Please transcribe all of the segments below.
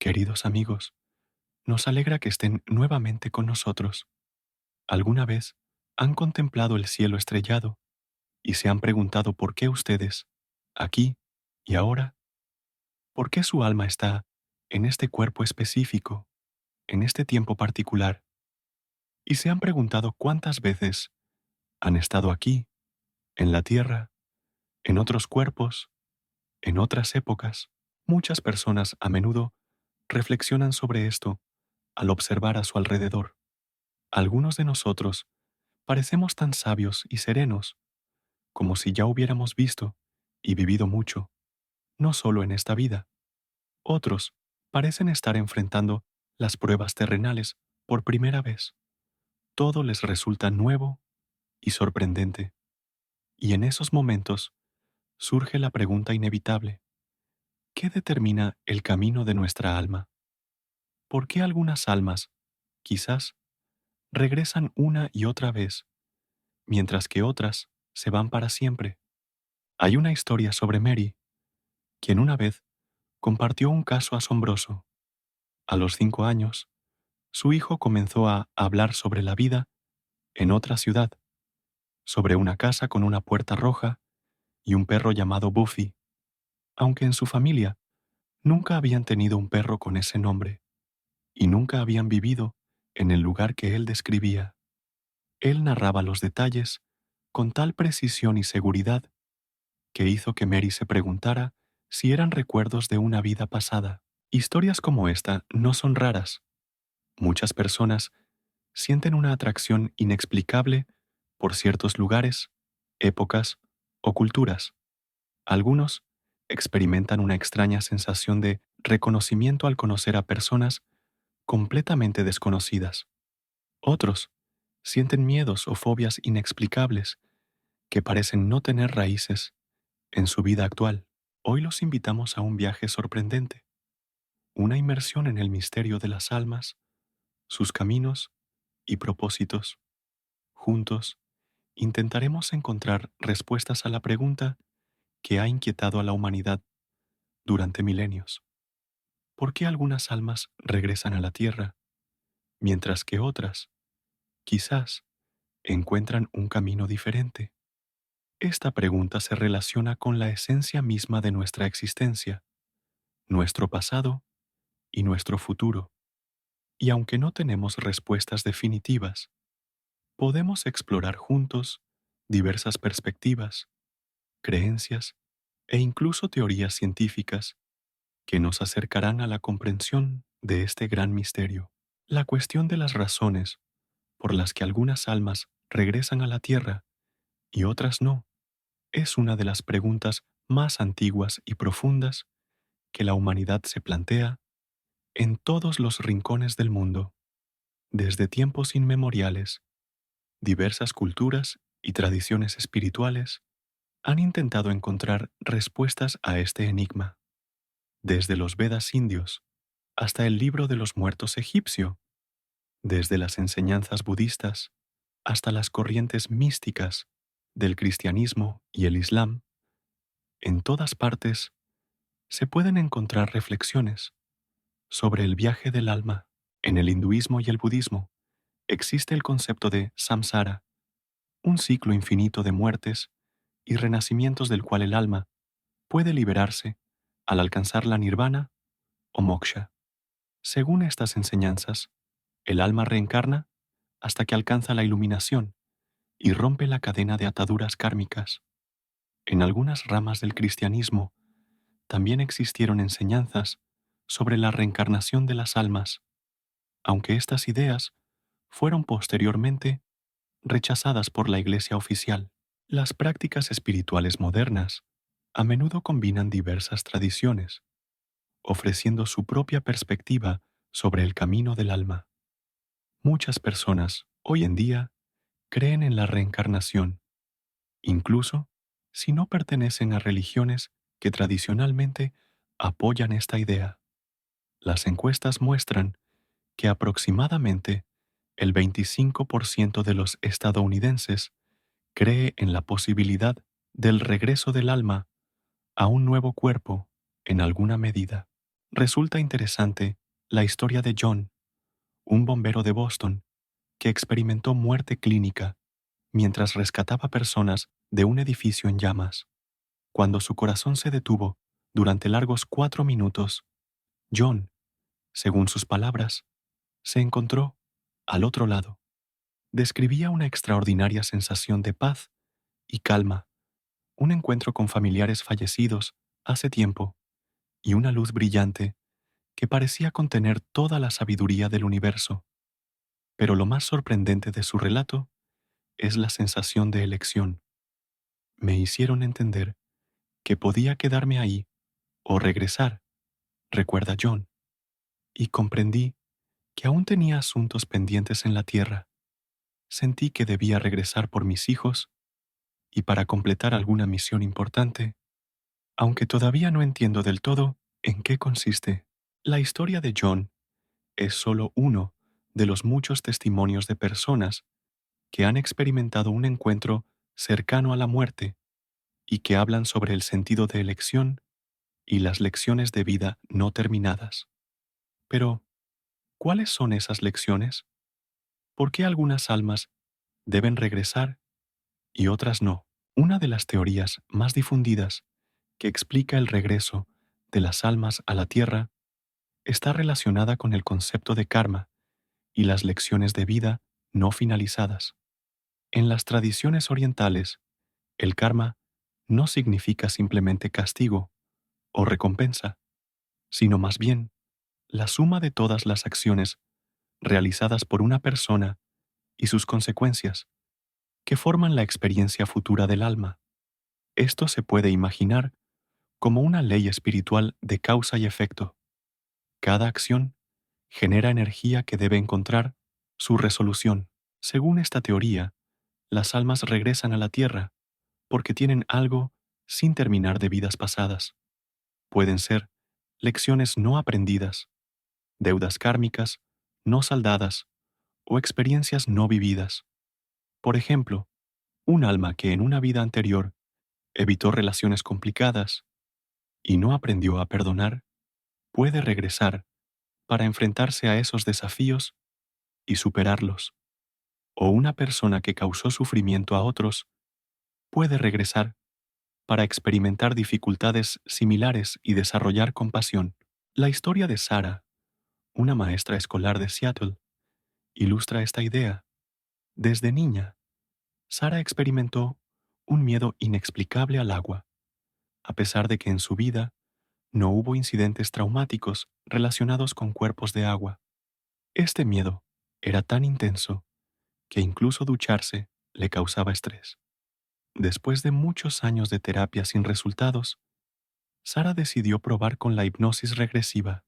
Queridos amigos, nos alegra que estén nuevamente con nosotros. ¿Alguna vez han contemplado el cielo estrellado y se han preguntado por qué ustedes, aquí y ahora, por qué su alma está en este cuerpo específico, en este tiempo particular? ¿Y se han preguntado cuántas veces han estado aquí, en la tierra, en otros cuerpos, en otras épocas? Muchas personas a menudo reflexionan sobre esto al observar a su alrededor. Algunos de nosotros parecemos tan sabios y serenos, como si ya hubiéramos visto y vivido mucho, no solo en esta vida. Otros parecen estar enfrentando las pruebas terrenales por primera vez. Todo les resulta nuevo y sorprendente. Y en esos momentos surge la pregunta inevitable: ¿qué determina el camino de nuestra alma? ¿Por qué algunas almas, quizás, regresan una y otra vez, mientras que otras se van para siempre? Hay una historia sobre Mary, quien una vez compartió un caso asombroso. A los 5 años, su hijo comenzó a hablar sobre la vida en otra ciudad, sobre una casa con una puerta roja y un perro llamado Buffy, aunque en su familia nunca habían tenido un perro con ese nombre y nunca habían vivido en el lugar que él describía. Él narraba los detalles con tal precisión y seguridad que hizo que Mary se preguntara si eran recuerdos de una vida pasada. Historias como esta no son raras. Muchas personas sienten una atracción inexplicable por ciertos lugares, épocas o culturas. Algunos experimentan una extraña sensación de reconocimiento al conocer a personas completamente desconocidas. Otros sienten miedos o fobias inexplicables que parecen no tener raíces en su vida actual. Hoy los invitamos a un viaje sorprendente, una inmersión en el misterio de las almas, sus caminos y propósitos. Juntos, intentaremos encontrar respuestas a la pregunta que ha inquietado a la humanidad durante milenios. ¿Por qué algunas almas regresan a la tierra, mientras que otras, quizás, encuentran un camino diferente? Esta pregunta se relaciona con la esencia misma de nuestra existencia, nuestro pasado y nuestro futuro. Y aunque no tenemos respuestas definitivas, podemos explorar juntos diversas perspectivas, creencias e incluso teorías científicas que nos acercarán a la comprensión de este gran misterio. La cuestión de las razones por las que algunas almas regresan a la Tierra y otras no es una de las preguntas más antiguas y profundas que la humanidad se plantea en todos los rincones del mundo. Desde tiempos inmemoriales, diversas culturas y tradiciones espirituales han intentado encontrar respuestas a este enigma, desde los Vedas indios hasta el libro de los muertos egipcio, desde las enseñanzas budistas hasta las corrientes místicas del cristianismo y el islam. En todas partes se pueden encontrar reflexiones sobre el viaje del alma. En el hinduismo y el budismo existe el concepto de samsara, un ciclo infinito de muertes y renacimientos del cual el alma puede liberarse al alcanzar la nirvana o moksha. Según estas enseñanzas, el alma reencarna hasta que alcanza la iluminación y rompe la cadena de ataduras kármicas. En algunas ramas del cristianismo también existieron enseñanzas sobre la reencarnación de las almas, aunque estas ideas fueron posteriormente rechazadas por la Iglesia oficial. Las prácticas espirituales modernas a menudo combinan diversas tradiciones, ofreciendo su propia perspectiva sobre el camino del alma. Muchas personas, hoy en día, creen en la reencarnación, incluso si no pertenecen a religiones que tradicionalmente apoyan esta idea. Las encuestas muestran que aproximadamente el 25% de los estadounidenses cree en la posibilidad del regreso del alma a un nuevo cuerpo en alguna medida. Resulta interesante la historia de John, un bombero de Boston que experimentó muerte clínica mientras rescataba personas de un edificio en llamas. Cuando su corazón se detuvo durante largos 4 minutos, John, según sus palabras, se encontró al otro lado. Describía una extraordinaria sensación de paz y calma, un encuentro con familiares fallecidos hace tiempo y una luz brillante que parecía contener toda la sabiduría del universo. Pero lo más sorprendente de su relato es la sensación de elección. Me hicieron entender que podía quedarme ahí o regresar, recuerda John, y comprendí que aún tenía asuntos pendientes en la tierra. Sentí que debía regresar por mis hijos y para completar alguna misión importante, aunque todavía no entiendo del todo en qué consiste. La historia de John es solo uno de los muchos testimonios de personas que han experimentado un encuentro cercano a la muerte y que hablan sobre el sentido de elección y las lecciones de vida no terminadas. Pero, ¿cuáles son esas lecciones? ¿Por qué algunas almas deben regresar y otras no? Una de las teorías más difundidas que explica el regreso de las almas a la tierra está relacionada con el concepto de karma y las lecciones de vida no finalizadas. En las tradiciones orientales, el karma no significa simplemente castigo o recompensa, sino más bien la suma de todas las acciones realizadas por una persona y sus consecuencias, que forman la experiencia futura del alma. Esto se puede imaginar como una ley espiritual de causa y efecto. Cada acción genera energía que debe encontrar su resolución. Según esta teoría, las almas regresan a la tierra porque tienen algo sin terminar de vidas pasadas. Pueden ser lecciones no aprendidas, deudas kármicas no saldadas o experiencias no vividas. Por ejemplo, un alma que en una vida anterior evitó relaciones complicadas y no aprendió a perdonar, puede regresar para enfrentarse a esos desafíos y superarlos. O una persona que causó sufrimiento a otros puede regresar para experimentar dificultades similares y desarrollar compasión. La historia de Sarah, una maestra escolar de Seattle, ilustra esta idea. Desde niña, Sarah experimentó un miedo inexplicable al agua, a pesar de que en su vida no hubo incidentes traumáticos relacionados con cuerpos de agua. Este miedo era tan intenso que incluso ducharse le causaba estrés. Después de muchos años de terapia sin resultados, Sara decidió probar con la hipnosis regresiva.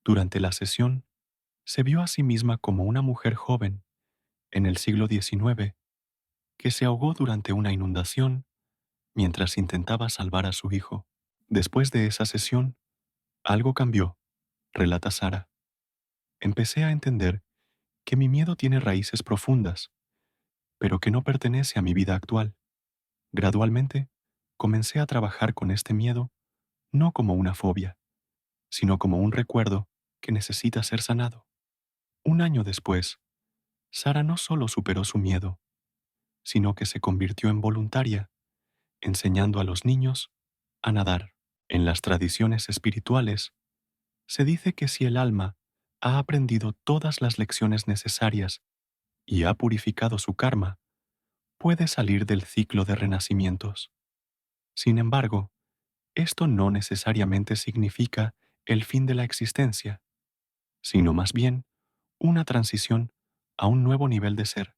Durante la sesión, se vio a sí misma como una mujer joven, en el siglo XIX, que se ahogó durante una inundación mientras intentaba salvar a su hijo. Después de esa sesión, algo cambió, relata Sara. Empecé a entender que mi miedo tiene raíces profundas, pero que no pertenece a mi vida actual. Gradualmente, comencé a trabajar con este miedo no como una fobia, sino como un recuerdo que necesita ser sanado. Un año después, Sara no solo superó su miedo, sino que se convirtió en voluntaria, enseñando a los niños a nadar. En las tradiciones espirituales, se dice que si el alma ha aprendido todas las lecciones necesarias y ha purificado su karma, puede salir del ciclo de renacimientos. Sin embargo, esto no necesariamente significa el fin de la existencia, sino más bien una transición a un nuevo nivel de ser,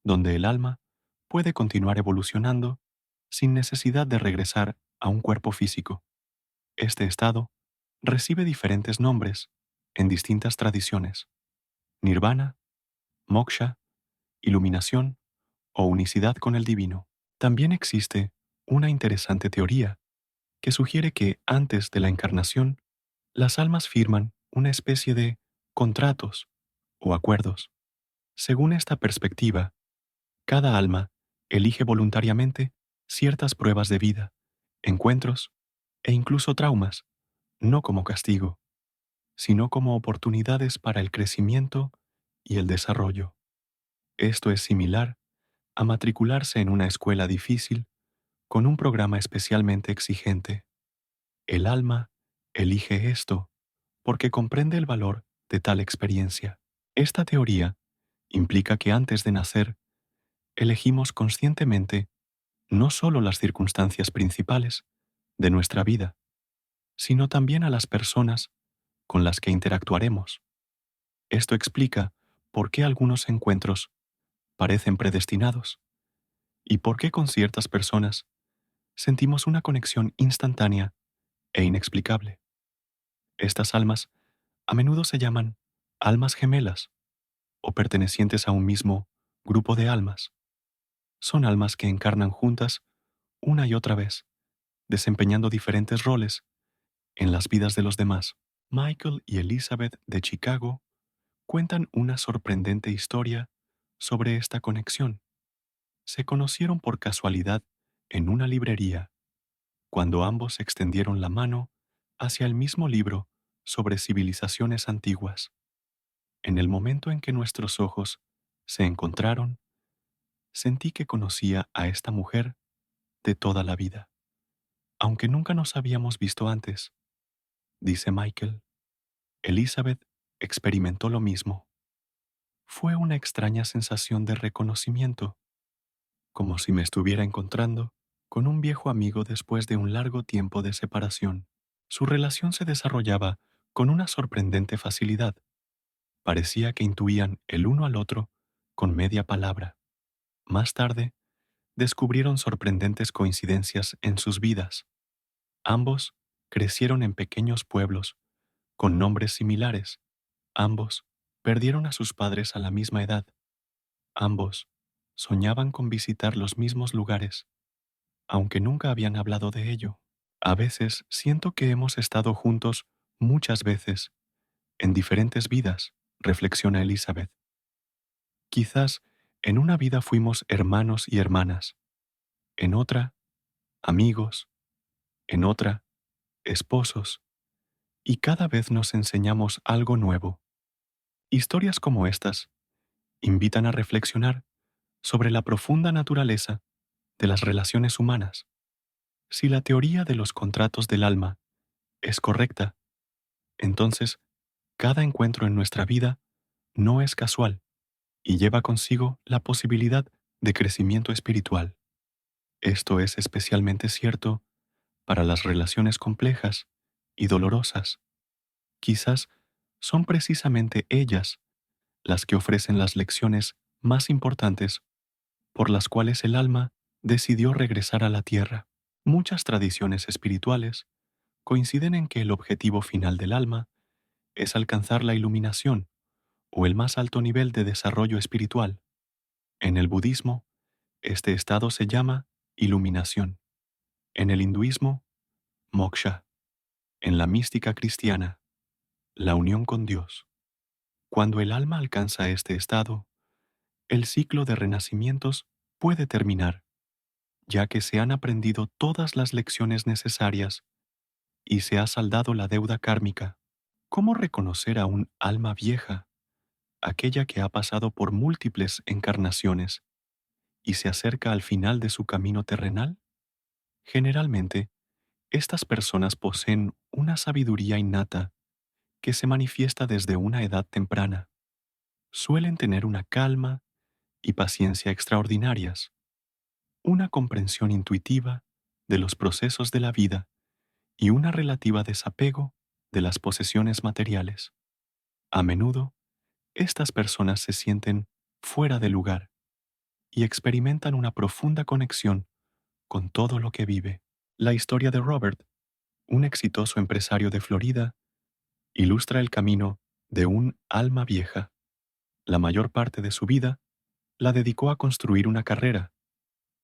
donde el alma puede continuar evolucionando sin necesidad de regresar a un cuerpo físico. Este estado recibe diferentes nombres en distintas tradiciones: nirvana, moksha, iluminación o unicidad con el divino. También existe una interesante teoría que sugiere que antes de la encarnación, las almas firman una especie de contratos o acuerdos. Según esta perspectiva, cada alma elige voluntariamente ciertas pruebas de vida, encuentros e incluso traumas no como castigo, sino como oportunidades para el crecimiento y el desarrollo. Esto es similar a matricularse en una escuela difícil con un programa especialmente exigente. El alma elige esto porque comprende el valor de tal experiencia. Esta teoría implica que antes de nacer, elegimos conscientemente no solo las circunstancias principales de nuestra vida, sino también a las personas con las que interactuaremos. Esto explica por qué algunos encuentros parecen predestinados y por qué con ciertas personas sentimos una conexión instantánea e inexplicable. Estas almas a menudo se llaman almas gemelas o pertenecientes a un mismo grupo de almas. Son almas que encarnan juntas una y otra vez, desempeñando diferentes roles en las vidas de los demás. Michael y Elizabeth de Chicago cuentan una sorprendente historia sobre esta conexión. Se conocieron por casualidad en una librería, cuando ambos extendieron la mano hacia el mismo libro sobre civilizaciones antiguas. En el momento en que nuestros ojos se encontraron, sentí que conocía a esta mujer de toda la vida, aunque nunca nos habíamos visto antes, dice Michael. Elizabeth experimentó lo mismo. Fue una extraña sensación de reconocimiento, como si me estuviera encontrando con un viejo amigo después de un largo tiempo de separación. Su relación se desarrollaba con una sorprendente facilidad. Parecía que intuían el uno al otro con media palabra. Más tarde, descubrieron sorprendentes coincidencias en sus vidas. Ambos crecieron en pequeños pueblos, con nombres similares. Ambos perdieron a sus padres a la misma edad. Ambos soñaban con visitar los mismos lugares, aunque nunca habían hablado de ello. A veces siento que hemos estado juntos muchas veces, en diferentes vidas, reflexiona Elizabeth. Quizás en una vida fuimos hermanos y hermanas, en otra, amigos, en otra, esposos, y cada vez nos enseñamos algo nuevo. Historias como estas invitan a reflexionar sobre la profunda naturaleza de las relaciones humanas. Si la teoría de los contratos del alma es correcta, entonces cada encuentro en nuestra vida no es casual y lleva consigo la posibilidad de crecimiento espiritual. Esto es especialmente cierto para las relaciones complejas y dolorosas. Quizás son precisamente ellas las que ofrecen las lecciones más importantes por las cuales el alma decidió regresar a la tierra. Muchas tradiciones espirituales coinciden en que el objetivo final del alma es alcanzar la iluminación o el más alto nivel de desarrollo espiritual. En el budismo, este estado se llama iluminación. En el hinduismo, moksha. En la mística cristiana, la unión con Dios. Cuando el alma alcanza este estado, el ciclo de renacimientos puede terminar, ya que se han aprendido todas las lecciones necesarias y se ha saldado la deuda kármica. ¿Cómo reconocer a un alma vieja, aquella que ha pasado por múltiples encarnaciones y se acerca al final de su camino terrenal? Generalmente, estas personas poseen una sabiduría innata que se manifiesta desde una edad temprana. Suelen tener una calma y paciencia extraordinarias, una comprensión intuitiva de los procesos de la vida y una relativa desapego de las posesiones materiales. A menudo, estas personas se sienten fuera de lugar y experimentan una profunda conexión con todo lo que vive. La historia de Robert, un exitoso empresario de Florida, ilustra el camino de un alma vieja. La mayor parte de su vida la dedicó a construir una carrera,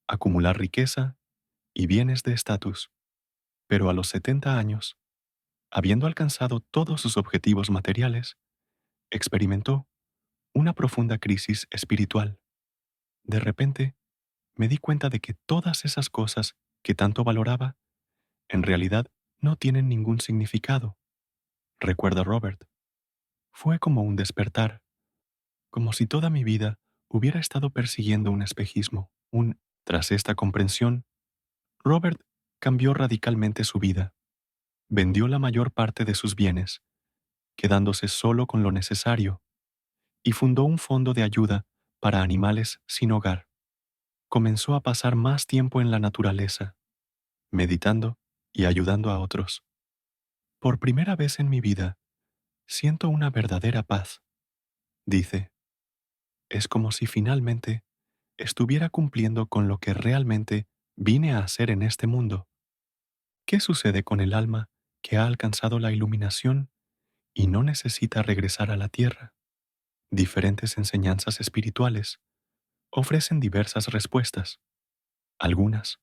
acumular riqueza y bienes de estatus. Pero a los 70 años, habiendo alcanzado todos sus objetivos materiales, experimentó una profunda crisis espiritual. De repente, me di cuenta de que todas esas cosas que tanto valoraba, en realidad, no tienen ningún significado. Recuerda Robert, fue como un despertar, como si toda mi vida hubiera estado persiguiendo un espejismo. Tras esta comprensión, Robert cambió radicalmente su vida. Vendió la mayor parte de sus bienes, quedándose solo con lo necesario, y fundó un fondo de ayuda para animales sin hogar. Comenzó a pasar más tiempo en la naturaleza, meditando y ayudando a otros. Por primera vez en mi vida, siento una verdadera paz, dice. Es como si finalmente estuviera cumpliendo con lo que realmente vine a hacer en este mundo. ¿Qué sucede con el alma que ha alcanzado la iluminación y no necesita regresar a la tierra? Diferentes enseñanzas espirituales ofrecen diversas respuestas. Algunas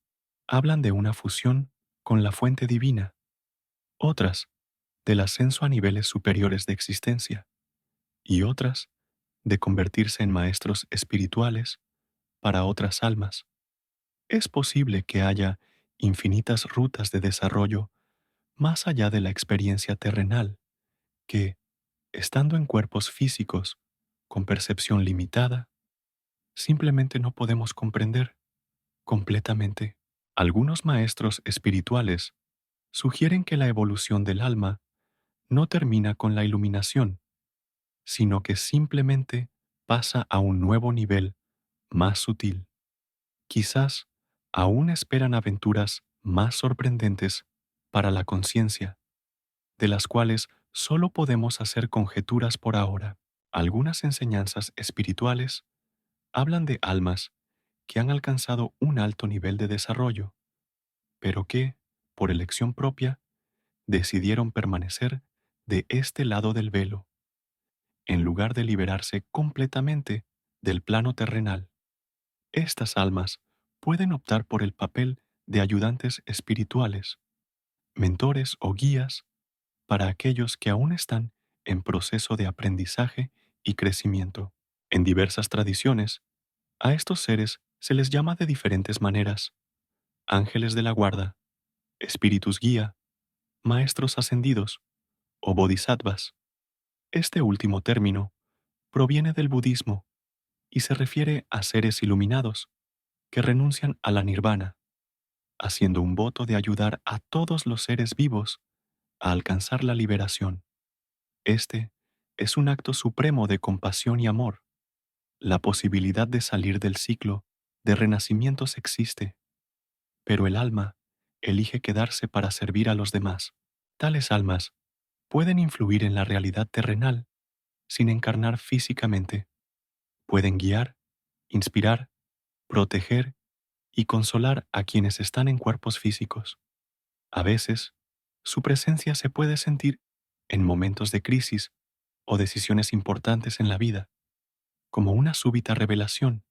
hablan de una fusión con la fuente divina, otras del ascenso a niveles superiores de existencia, y otras de convertirse en maestros espirituales para otras almas. Es posible que haya infinitas rutas de desarrollo más allá de la experiencia terrenal que, estando en cuerpos físicos con percepción limitada, simplemente no podemos comprender completamente. Algunos maestros espirituales sugieren que la evolución del alma no termina con la iluminación, sino que simplemente pasa a un nuevo nivel más sutil. Quizás aún esperan aventuras más sorprendentes para la conciencia, de las cuales solo podemos hacer conjeturas por ahora. Algunas enseñanzas espirituales hablan de almas que han alcanzado un alto nivel de desarrollo, pero que, por elección propia, decidieron permanecer de este lado del velo, en lugar de liberarse completamente del plano terrenal. Estas almas pueden optar por el papel de ayudantes espirituales, mentores o guías para aquellos que aún están en proceso de aprendizaje y crecimiento. En diversas tradiciones, a estos seres se les llama de diferentes maneras: ángeles de la guarda, espíritus guía, maestros ascendidos o bodhisattvas. Este último término proviene del budismo y se refiere a seres iluminados que renuncian a la nirvana, haciendo un voto de ayudar a todos los seres vivos a alcanzar la liberación. Este es un acto supremo de compasión y amor. La posibilidad de salir del ciclo de renacimientos existe, pero el alma elige quedarse para servir a los demás. Tales almas pueden influir en la realidad terrenal sin encarnar físicamente. Pueden guiar, inspirar, proteger y consolar a quienes están en cuerpos físicos. A veces, su presencia se puede sentir en momentos de crisis o decisiones importantes en la vida, como una súbita revelación,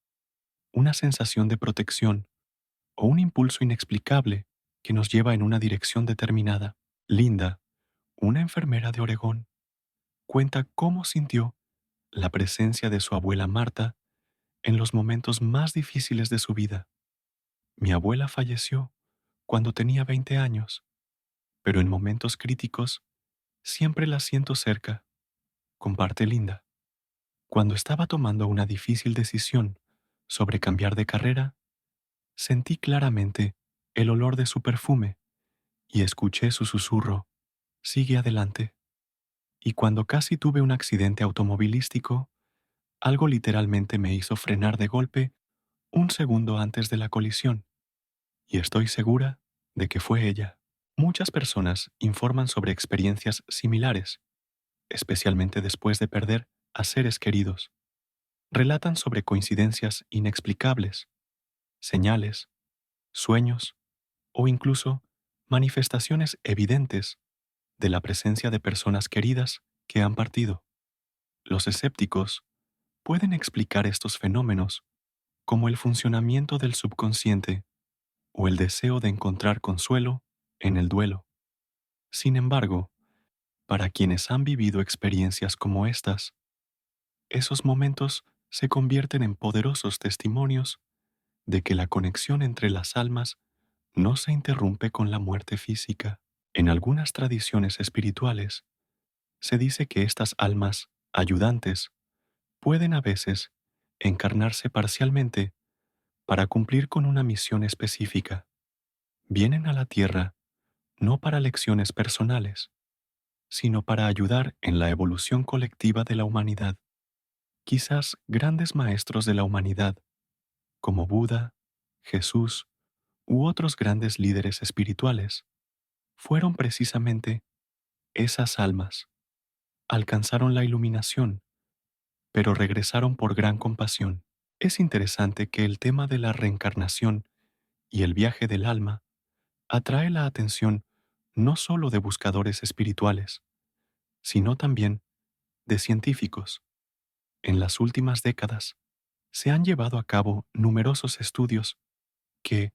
una sensación de protección o un impulso inexplicable que nos lleva en una dirección determinada. Linda, una enfermera de Oregón, cuenta cómo sintió la presencia de su abuela Marta en los momentos más difíciles de su vida. Mi abuela falleció cuando tenía 20 años, pero en momentos críticos siempre la siento cerca, comparte Linda. Cuando estaba tomando una difícil decisión sobre cambiar de carrera, sentí claramente el olor de su perfume y escuché su susurro: sigue adelante. Y cuando casi tuve un accidente automovilístico, algo literalmente me hizo frenar de golpe un segundo antes de la colisión, y estoy segura de que fue ella. Muchas personas informan sobre experiencias similares, especialmente después de perder a seres queridos. Relatan sobre coincidencias inexplicables, señales, sueños o incluso manifestaciones evidentes de la presencia de personas queridas que han partido. Los escépticos pueden explicar estos fenómenos como el funcionamiento del subconsciente o el deseo de encontrar consuelo en el duelo. Sin embargo, para quienes han vivido experiencias como estas, esos momentos se convierten en poderosos testimonios de que la conexión entre las almas no se interrumpe con la muerte física. En algunas tradiciones espirituales se dice que estas almas ayudantes pueden a veces encarnarse parcialmente para cumplir con una misión específica. Vienen a la Tierra no para lecciones personales, sino para ayudar en la evolución colectiva de la humanidad. Quizás grandes maestros de la humanidad, como Buda, Jesús u otros grandes líderes espirituales, fueron precisamente esas almas. Alcanzaron la iluminación, pero regresaron por gran compasión. Es interesante que el tema de la reencarnación y el viaje del alma atrae la atención no solo de buscadores espirituales, sino también de científicos. En las últimas décadas se han llevado a cabo numerosos estudios que,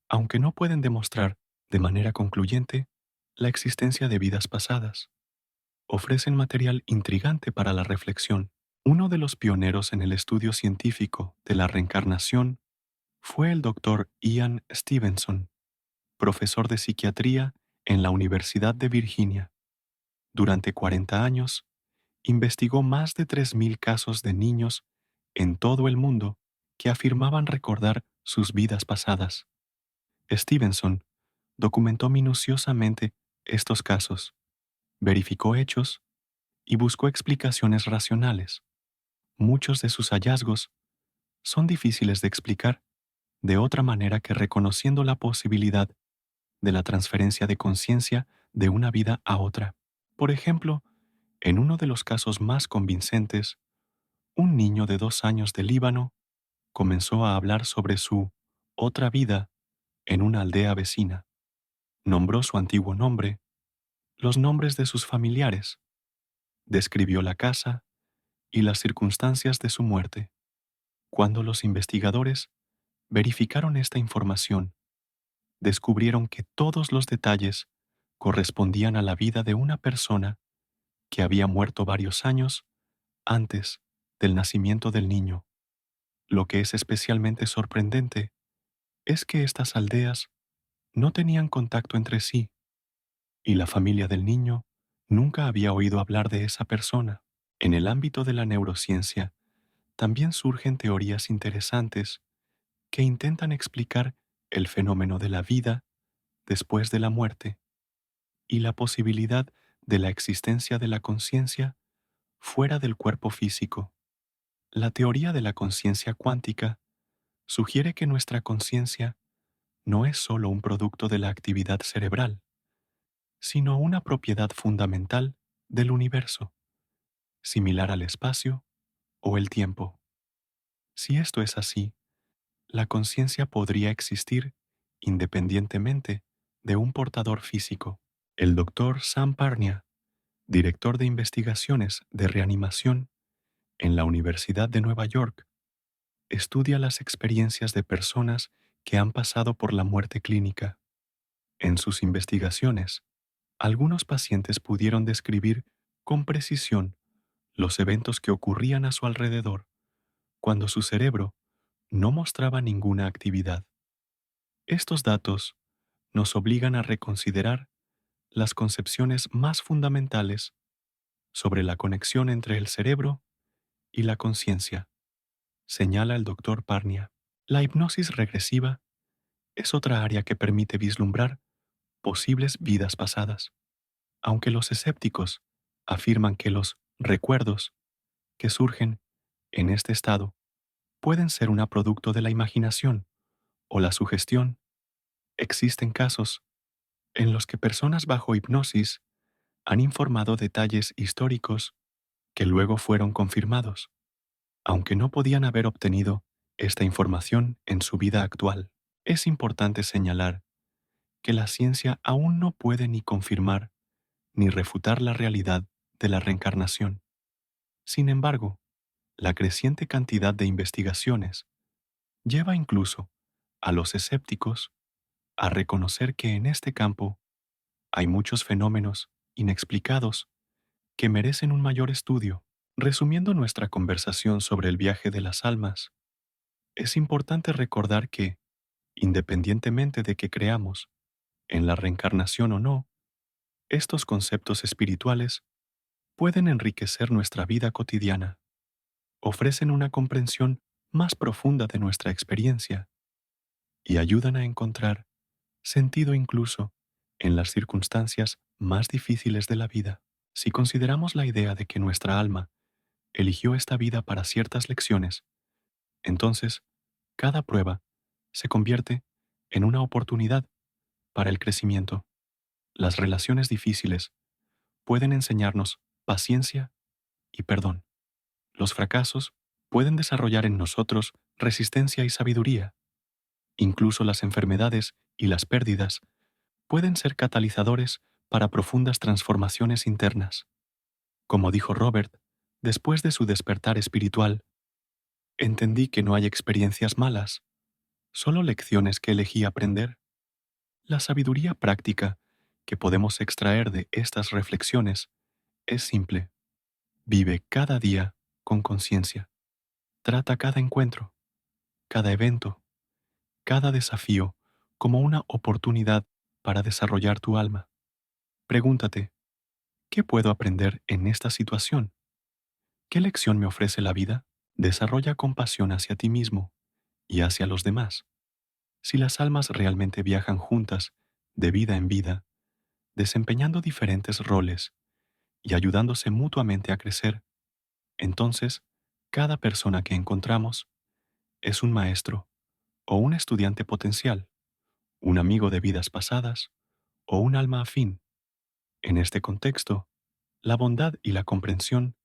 aunque no pueden demostrar de manera concluyente la existencia de vidas pasadas, ofrecen material intrigante para la reflexión. Uno de los pioneros en el estudio científico de la reencarnación fue el doctor Ian Stevenson, profesor de psiquiatría en la Universidad de Virginia. Durante 40 años, investigó más de 3.000 casos de niños en todo el mundo que afirmaban recordar sus vidas pasadas. Stevenson documentó minuciosamente estos casos, verificó hechos y buscó explicaciones racionales. Muchos de sus hallazgos son difíciles de explicar de otra manera que reconociendo la posibilidad de la transferencia de conciencia de una vida a otra. Por ejemplo, en uno de los casos más convincentes, un niño de 2 años de Líbano comenzó a hablar sobre su otra vida en una aldea vecina. Nombró su antiguo nombre, los nombres de sus familiares, describió la casa y las circunstancias de su muerte. Cuando los investigadores verificaron esta información, descubrieron que todos los detalles correspondían a la vida de una persona que había muerto varios años antes del nacimiento del niño. Lo que es especialmente sorprendente es que estas aldeas no tenían contacto entre sí y la familia del niño nunca había oído hablar de esa persona. En el ámbito de la neurociencia, también surgen teorías interesantes que intentan explicar el fenómeno de la vida después de la muerte y la posibilidad de la existencia de la conciencia fuera del cuerpo físico. La teoría de la conciencia cuántica sugiere que nuestra conciencia no es solo un producto de la actividad cerebral, sino una propiedad fundamental del universo, similar al espacio o el tiempo. Si esto es así, la conciencia podría existir independientemente de un portador físico. El doctor Sam Parnia, director de investigaciones de reanimación en la Universidad de Nueva York, estudia las experiencias de personas que han pasado por la muerte clínica. En sus investigaciones, algunos pacientes pudieron describir con precisión los eventos que ocurrían a su alrededor cuando su cerebro no mostraba ninguna actividad. Estos datos nos obligan a reconsiderar las concepciones más fundamentales sobre la conexión entre el cerebro y la conciencia, señala el doctor Parnia. La hipnosis regresiva es otra área que permite vislumbrar posibles vidas pasadas, aunque los escépticos afirman que los recuerdos que surgen en este estado pueden ser un producto de la imaginación o la sugestión. Existen casos en los que personas bajo hipnosis han informado detalles históricos que luego fueron confirmados, aunque no podían haber obtenido esta información en su vida actual. Es importante señalar que la ciencia aún no puede ni confirmar ni refutar la realidad de la reencarnación. Sin embargo, la creciente cantidad de investigaciones lleva incluso a los escépticos a reconocer que en este campo hay muchos fenómenos inexplicados que merecen un mayor estudio. Resumiendo nuestra conversación sobre el viaje de las almas, es importante recordar que, independientemente de que creamos en la reencarnación o no, Estos conceptos espirituales pueden enriquecer nuestra vida cotidiana, ofrecen una comprensión más profunda de nuestra experiencia y ayudan a encontrar sentido incluso en las circunstancias más difíciles de la vida. Si consideramos la idea de que nuestra alma eligió esta vida para ciertas lecciones, entonces cada prueba se convierte en una oportunidad para el crecimiento. Las relaciones difíciles pueden enseñarnos paciencia y perdón. Los fracasos pueden desarrollar en nosotros resistencia y sabiduría. Incluso las enfermedades y las pérdidas pueden ser catalizadores para profundas transformaciones internas. Como dijo Robert, después de su despertar espiritual, entendí que no hay experiencias malas, solo lecciones que elegí aprender. La sabiduría práctica que podemos extraer de estas reflexiones es simple. Vive cada día con conciencia. Trata cada encuentro, cada evento, cada desafío como una oportunidad para desarrollar tu alma. Pregúntate, ¿qué puedo aprender en esta situación? ¿Qué lección me ofrece la vida? Desarrolla compasión hacia ti mismo y hacia los demás. Si las almas realmente viajan juntas, de vida en vida, desempeñando diferentes roles y ayudándose mutuamente a crecer, entonces cada persona que encontramos es un maestro o un estudiante potencial, un amigo de vidas pasadas o un alma afín. En este contexto, la bondad y la comprensión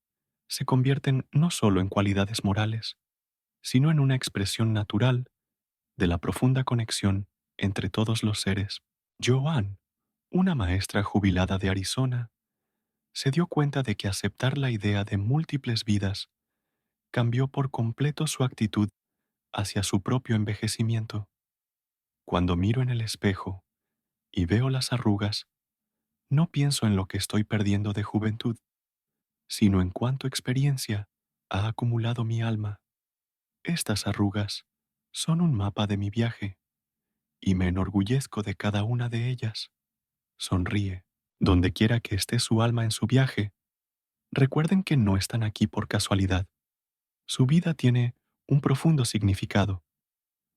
se convierten no solo en cualidades morales, sino en una expresión natural de la profunda conexión entre todos los seres. Joanne, una maestra jubilada de Arizona, se dio cuenta de que aceptar la idea de múltiples vidas cambió por completo su actitud hacia su propio envejecimiento. Cuando miro en el espejo y veo las arrugas, no pienso en lo que estoy perdiendo de juventud, sino en cuánto experiencia ha acumulado mi alma. Estas arrugas son un mapa de mi viaje y me enorgullezco de cada una de ellas. Sonríe. Donde quiera que esté su alma en su viaje, recuerden que no están aquí por casualidad. Su vida tiene un profundo significado,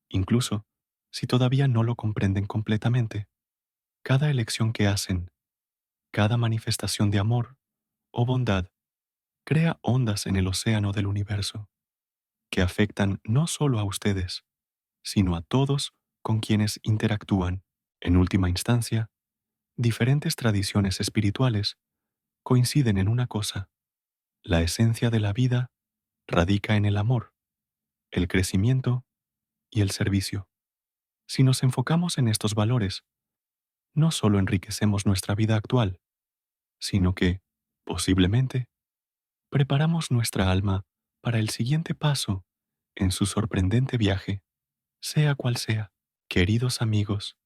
incluso si todavía no lo comprenden completamente. Cada elección que hacen, cada manifestación de amor o bondad, crea ondas en el océano del universo, que afectan no solo a ustedes, sino a todos con quienes interactúan. En última instancia, diferentes tradiciones espirituales coinciden en una cosa: la esencia de la vida radica en el amor, el crecimiento y el servicio. Si nos enfocamos en estos valores, no solo enriquecemos nuestra vida actual, sino que, posiblemente, preparamos nuestra alma para el siguiente paso en su sorprendente viaje, sea cual sea. Queridos amigos,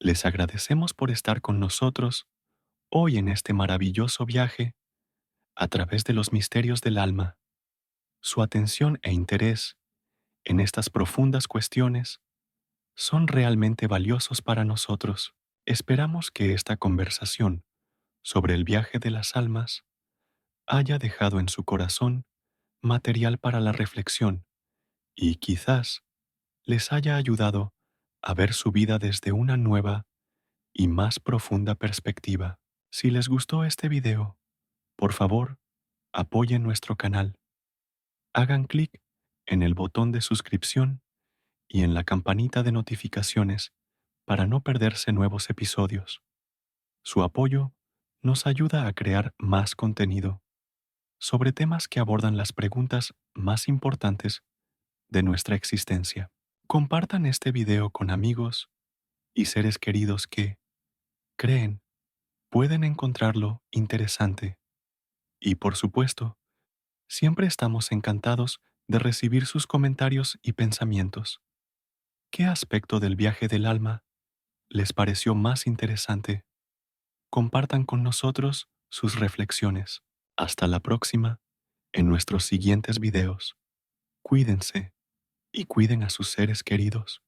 les agradecemos por estar con nosotros hoy en este maravilloso viaje a través de los misterios del alma. Su atención e interés en estas profundas cuestiones son realmente valiosos para nosotros. Esperamos que esta conversación sobre el viaje de las almas haya dejado en su corazón material para la reflexión y quizás les haya ayudado a ver su vida desde una nueva y más profunda perspectiva. Si les gustó este video, por favor, apoyen nuestro canal. Hagan clic en el botón de suscripción y en la campanita de notificaciones para no perderse nuevos episodios. Su apoyo nos ayuda a crear más contenido sobre temas que abordan las preguntas más importantes de nuestra existencia. Compartan este video con amigos y seres queridos que, creen, pueden encontrarlo interesante. Y por supuesto, siempre estamos encantados de recibir sus comentarios y pensamientos. ¿Qué aspecto del viaje del alma les pareció más interesante? Compartan con nosotros sus reflexiones. Hasta la próxima en nuestros siguientes videos. Cuídense y cuiden a sus seres queridos.